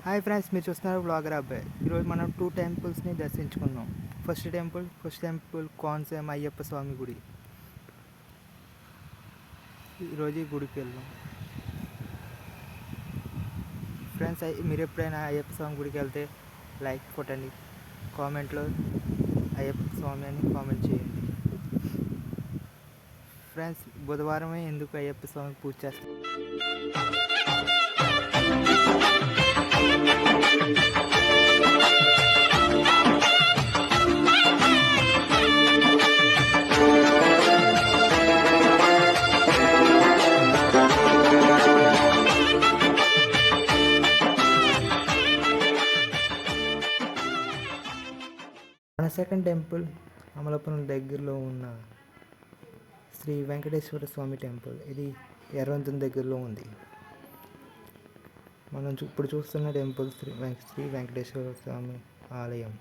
Hi friends, మీరు చూస్తున్నారు blogger అబ్బాయి. ఈరోజు మనం 2 టెంపుల్స్ని దర్శించుకుందాం. ఫస్ట్ టెంపుల్ కోనసీమ అయ్యప్ప స్వామి గుడి. ఈరోజు ఈ గుడికి వెళ్దాం. ఫ్రెండ్స్, మీరు ఎప్పుడైనా అయ్యప్ప స్వామి గుడికి వెళ్తే లైక్ కొట్టండి, కామెంట్లో అయ్యప్ప స్వామి అని కామెంట్ చేయండి. ఫ్రెండ్స్, బుధవారమే ఎందుకు అయ్యప్ప స్వామికి పూజ చేస్తాం? మన సెకండ్ టెంపుల్ అమలాపురం దగ్గరలో ఉన్న శ్రీ వెంకటేశ్వర స్వామి టెంపుల్. ఇది ఎర్రవంతుని దగ్గరలో ఉంది. మనం ఇప్పుడు చూస్తున్న టెంపుల్ శ్రీ వెంకటేశ్వర స్వామి ఆలయం.